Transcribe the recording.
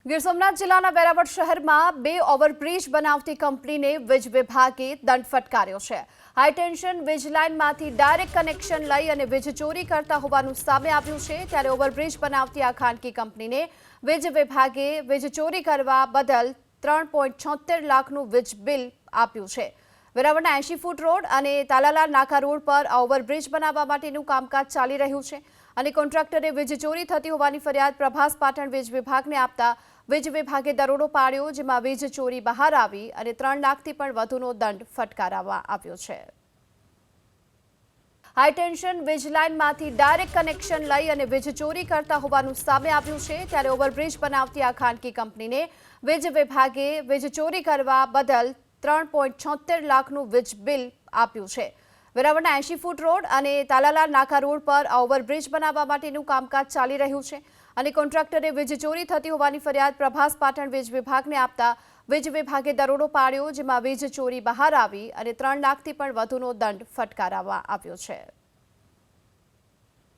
ગીર સોમનાથ જિલ્લાના વેરાવળ શહેરમાં 2 ઓવરબ્રિજ બનાવતી કંપનીને વીજ વિભાગે દંડ ફટકાર્યો છે। હાઈટેન્શન વીજ લાઇનમાંથી ડાયરેક્ટ કનેક્શન લઈ અને વીજ ચોરી કરતા હોવાનું સામે આવ્યું છે। ત્યારે ઓવરબ્રિજ બનાવતી આ ખાનગી કંપનીને વીજ વિભાગે વીજ ચોરી કરવા બદલ 3.76 લાખનું વીજ બિલ આપ્યું છે। વેરાવળના 80 ફૂટ રોડ અને તાલાલા નાકા રોડ પર આ ઓવરબ્રિજ બનાવવા માટેનું કામકાજ ચાલી રહ્યું છે અને કોન્ટ્રાક્ટરે વીજ ચોરી થતી હોવાની ફરિયાદ પ્રભાસ પાટણ વીજ વિભાગને આપતા વીજ વિભાગે દરોડો પાડ્યો, જેમાં વીજ ચોરી બહાર આવી અને 3 લાખથી પણ વધુનો દંડ ફટકારવામાં આવ્યો છે। હાઈટેન્શન વીજ લાઇનમાંથી ડાયરેક્ટ કનેક્શન લઈ અને વીજ ચોરી કરતા હોવાનું સામે આવ્યું છે। ત્યારે ઓવરબ્રિજ બનાવતી આ ખાનગી કંપનીને વીજ વિભાગે વીજ ચોરી કરવા બદલ 3.76 લાખનું વીજ બિલ આપ્યું છે। વેરાવળના 80 ફૂટ રોડ અને તાલાલા નાકા રોડ પર આ ઓવરબ્રિજ બનાવવા માટેનું કામકાજ ચાલી રહ્યું છે અને કોન્ટ્રાક્ટરે વીજ ચોરી થતી હોવાની ફરિયાદ પ્રભાસ પાટણ વીજ વિભાગને આપતા વીજ વિભાગે દરોડો પાડ્યો, જેમાં વીજ ચોરી બહાર આવી અને 3 લાખથી પણ વધુનો દંડ ફટકારવામાં આવ્યો છે।